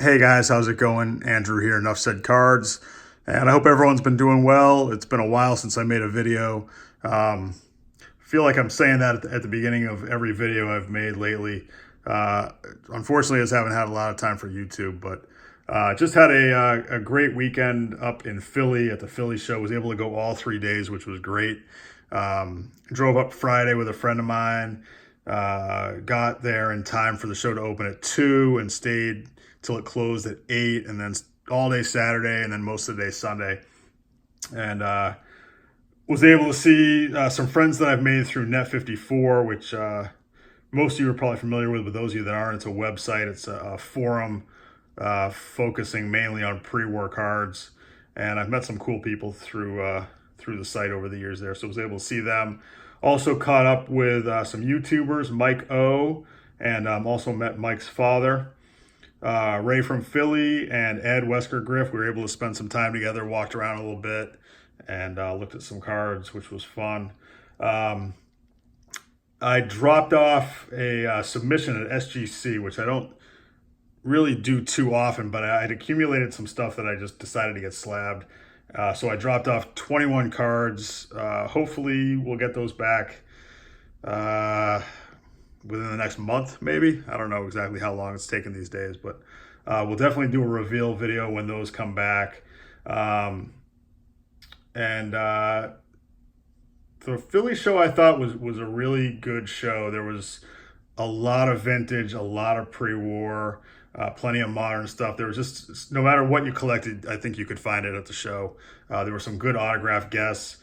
Hey guys, how's it going? Andrew here, Enough Said Cards, and I hope everyone's been doing well. It's been a while since I made a video. Feel like I'm saying that at the beginning of every video I've made lately. Unfortunately, I just haven't had a lot of time for YouTube, but just had a great weekend up in Philly at the Philly show. Was able to go all 3 days, which was great. Drove up Friday with a friend of mine. Got there in time for the show to open at 2 and stayed till it closed at 8, and then all day Saturday and then most of the day Sunday. And was able to see some friends that I've made through Net54, which most of you are probably familiar with, but those of you that aren't, it's a website. It's a forum focusing mainly on pre-war cards. And I've met some cool people through the site over the years there, so I was able to see them. Also caught up with some YouTubers, Mike O, and also met Mike's father. Ray from Philly and Ed Wesker Griff. We were able to spend some time together, walked around a little bit, and looked at some cards, which was fun. I dropped off a submission at SGC, which I don't really do too often, but I had accumulated some stuff that I just decided to get slabbed. So I dropped off 21 cards. Hopefully we'll get those back within the next month, maybe. I don't know exactly how long it's taken these days, but we'll definitely do a reveal video when those come back. The Philly show I thought was a really good show. There was a lot of vintage, a lot of pre-war, plenty of modern stuff. There was just, no matter what you collected, I think you could find it at the show. There were some good autograph guests.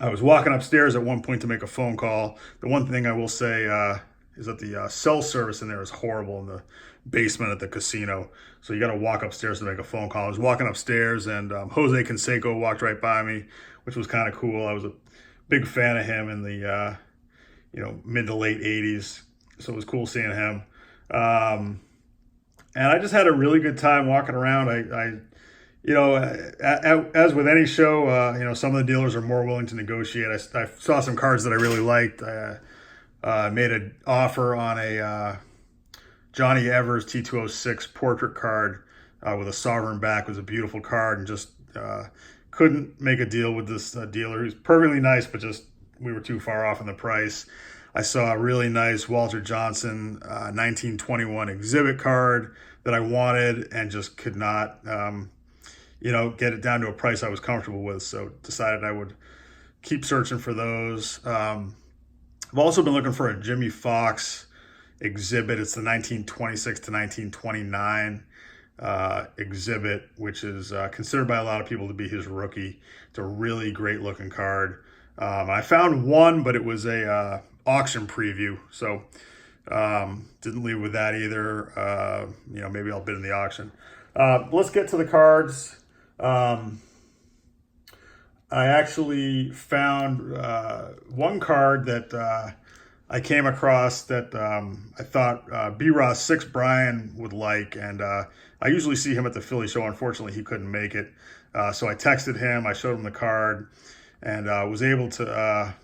I was walking upstairs at one point to make a phone call. The one thing I will say is that the cell service in there is horrible in the basement at the casino. So you got to walk upstairs to make a phone call. I was walking upstairs and Jose Canseco walked right by me, which was kind of cool. I was a big fan of him in the mid to late 80s. So it was cool seeing him. And I just had a really good time walking around. As with any show, some of the dealers are more willing to negotiate. I saw some cards that I really liked. I made an offer on a Johnny Evers T206 portrait card with a sovereign back. It was a beautiful card, and just couldn't make a deal with this dealer. He's perfectly nice, but just we were too far off in the price. I saw a really nice Walter Johnson 1921 exhibit card that I wanted and just could not get it down to a price I was comfortable with. So decided I would keep searching for those. I've also been looking for a Jimmy Fox exhibit. It's the 1926 to 1929 exhibit, which is considered by a lot of people to be his rookie. It's a really great looking card. I found one, but it was a auction preview. So didn't leave with that either. Maybe I'll bid in the auction. Let's get to the cards. I actually found one card that I came across that I thought B-Ross 6 Brian would like, and I usually see him at the Philly show. Unfortunately, he couldn't make it, so I texted him, I showed him the card, and was able to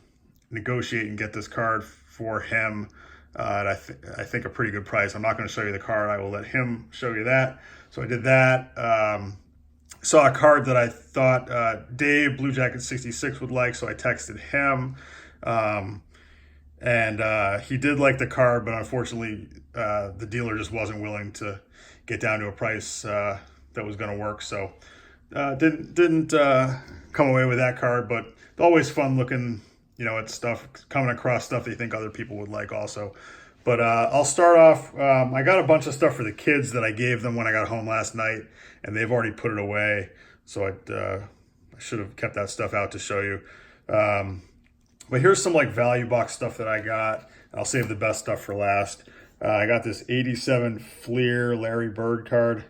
negotiate and get this card for him at I think a pretty good price. I'm not going to show you the card. I will let him show you that. So I did that. Saw a card that I thought Dave Blue Jacket 66 would like, so I texted him. And he did like the card, but unfortunately the dealer just wasn't willing to get down to a price that was going to work. So didn't come away with that card, but it's always fun looking at stuff, coming across stuff that you think other people would like also. But I'll start off. I got a bunch of stuff for the kids that I gave them when I got home last night, and they've already put it away. So I should have kept that stuff out to show you. But here's some value box stuff that I got. I'll save the best stuff for last. I got this 87 Fleer Larry Bird card.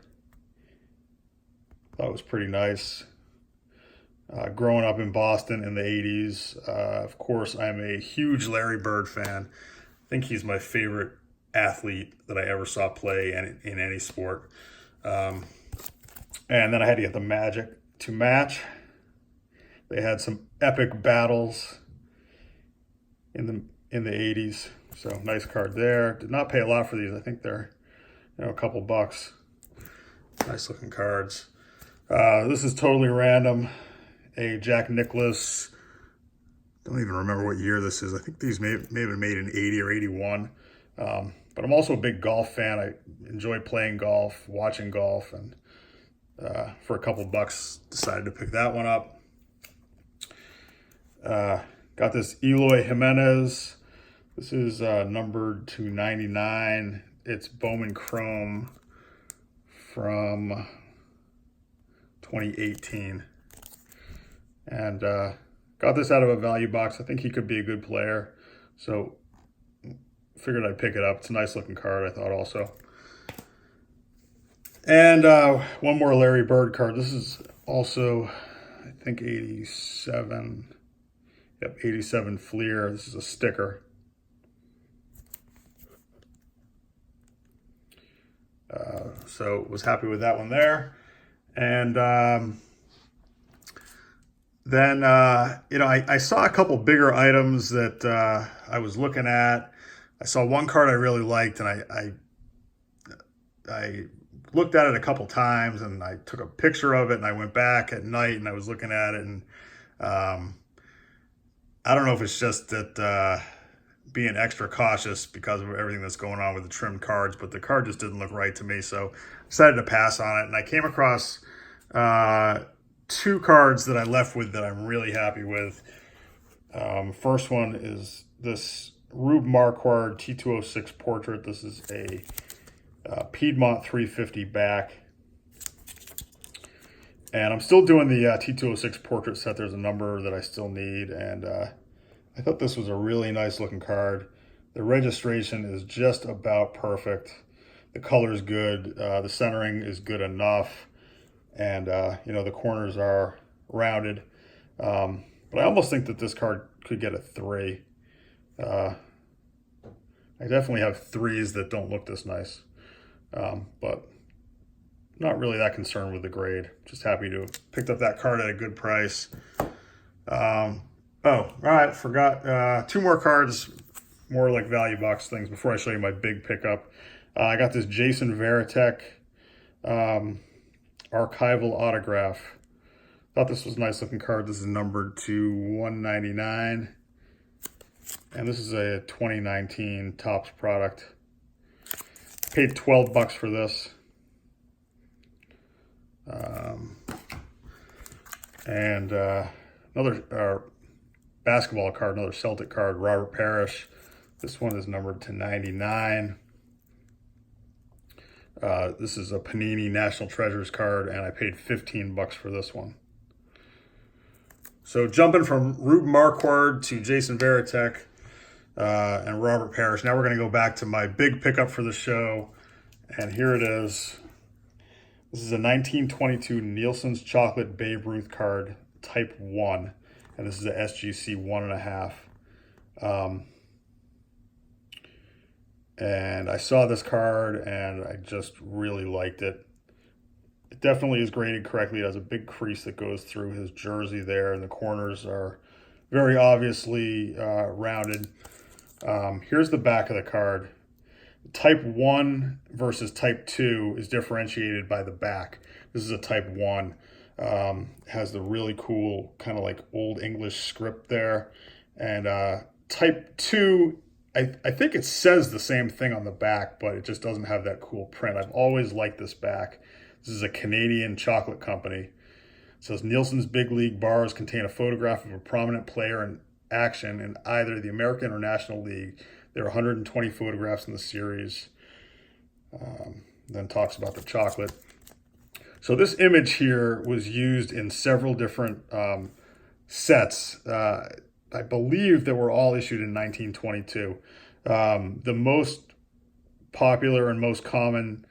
That was pretty nice. Growing up in Boston in the 80s, of course, I'm a huge Larry Bird fan. I think he's my favorite athlete that I ever saw play in any sport. And then I had to get the Magic to match. They had some epic battles in the 80s. So nice card there. Did not pay a lot for these. I think they're a couple bucks. Nice looking cards. This is totally random. A Jack Nicklaus. Don't even remember what year this is. I think these may have been made in 80 or 81. But I'm also a big golf fan. I enjoy playing golf, watching golf, and for a couple bucks, decided to pick that one up. Got this Eloy Jimenez. This is numbered to 99. It's Bowman Chrome from 2018. And got this out of a value box. I think he could be a good player. So figured I'd pick it up. It's a nice looking card, I thought also. And one more Larry Bird card. This is also, I think, 87. Yep, 87 Fleer. This is a sticker. So was happy with that one there. And then, I saw a couple bigger items that I was looking at. I saw one card I really liked, and I looked at it a couple times, and I took a picture of it, and I went back at night, and I was looking at it, and I don't know if it's just that being extra cautious because of everything that's going on with the trimmed cards, but the card just didn't look right to me, so I decided to pass on it. And I came across two cards that I left with that I'm really happy with. First one is this Rube Marquard T206 portrait. This is a Piedmont 350 back. And I'm still doing the T206 portrait set. There's a number that I still need, and I thought this was a really nice looking card. The registration is just about perfect. The color is good. The centering is good enough. And, the corners are rounded. But I almost think that this card could get a 3. I definitely have 3s that don't look this nice. But not really that concerned with the grade. Just happy to have picked up that card at a good price. All right, forgot 2 more cards, more like value box things before I show you my big pickup. I got this Jason Varitek archival autograph. Thought this was a nice looking card. This is numbered to 199. And this is a 2019 Topps product. Paid 12 bucks for this. And another basketball card, another Celtic card, Robert Parrish. This one is numbered to 99. This is a Panini National Treasures card, and I paid 15 bucks for this one. So jumping from Rube Marquard to Jason Varitek and Robert Parrish. Now we're going to go back to my big pickup for the show, and here it is. This is a 1922 Nielsen's Chocolate Babe Ruth card, Type 1. And this is a SGC 1.5. And I saw this card, and I just really liked it. It definitely is graded correctly. It has a big crease that goes through his jersey there, and the corners are very obviously rounded. Here's the back of the card. Type 1 versus Type 2 is differentiated by the back. This is a Type 1. Has the really cool kind of like Old English script there. And Type 2, I think it says the same thing on the back, but it just doesn't have that cool print. I've always liked this back. This is a Canadian chocolate company. It says Nielsen's Big League bars contain a photograph of a prominent player in action in either the American or National League. There are 120 photographs in the series. Then talks about the chocolate. So this image here was used in several different sets. I believe that were all issued in 1922. The most popular and most common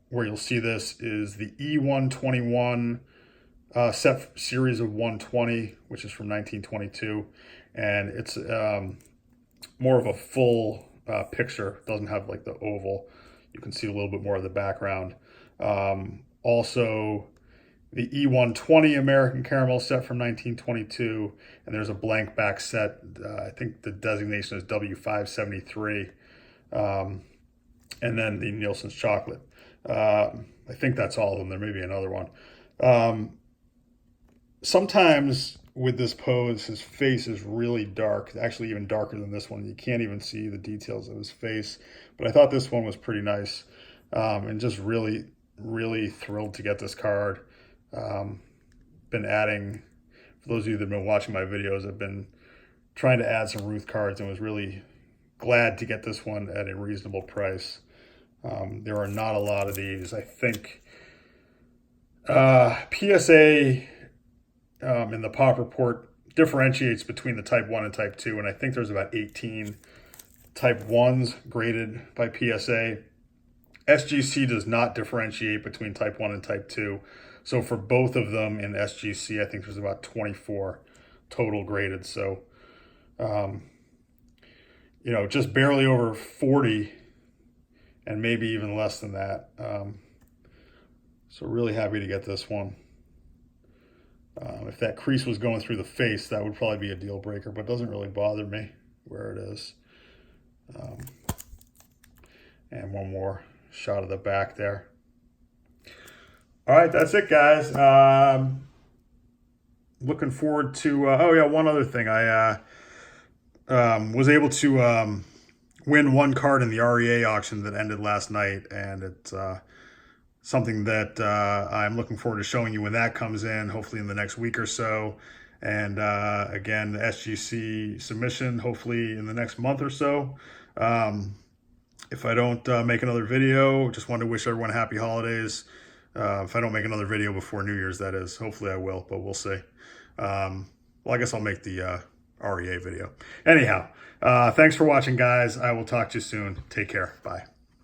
where you'll see this is the E121 set series of 120, which is from 1922. And it's more of a full picture. It doesn't have like the oval. You can see a little bit more of the background. Also, the E120 American Caramel set from 1922, and there's a blank back set. I think the designation is W573. and then the Nielsen's chocolate. I think that's all of them. There may be another one. Sometimes with this pose, his face is really dark, actually even darker than this one. You can't even see the details of his face, but I thought this one was pretty nice, and just really, really thrilled to get this card. Been adding, for those of you that have been watching my videos, I've been trying to add some Ruth cards and was really glad to get this one at a reasonable price. There are not a lot of these. I think PSA in the Pop Report differentiates between the Type 1 and Type 2, and I think there's about 18 Type 1s graded by PSA. SGC does not differentiate between Type 1 and Type 2. So for both of them in SGC, I think there's about 24 total graded. So, you know, just barely over 40 and maybe even less than that. So really happy to get this one. If that crease was going through the face, that would probably be a deal breaker, but it doesn't really bother me where it is. And one more shot of the back there. All right, that's it, guys. Looking forward to, oh yeah, one other thing. I was able to win one card in the REA auction that ended last night, and it's something that I'm looking forward to showing you when that comes in, hopefully in the next week or so. And again, the SGC submission, hopefully in the next month or so. If I don't make another video, just wanted to wish everyone happy holidays. If I don't make another video before New Year's, that is. Hopefully I will, but we'll see. Well, I guess I'll make the REA video. Anyhow, thanks for watching, guys. I will talk to you soon. Take care. Bye.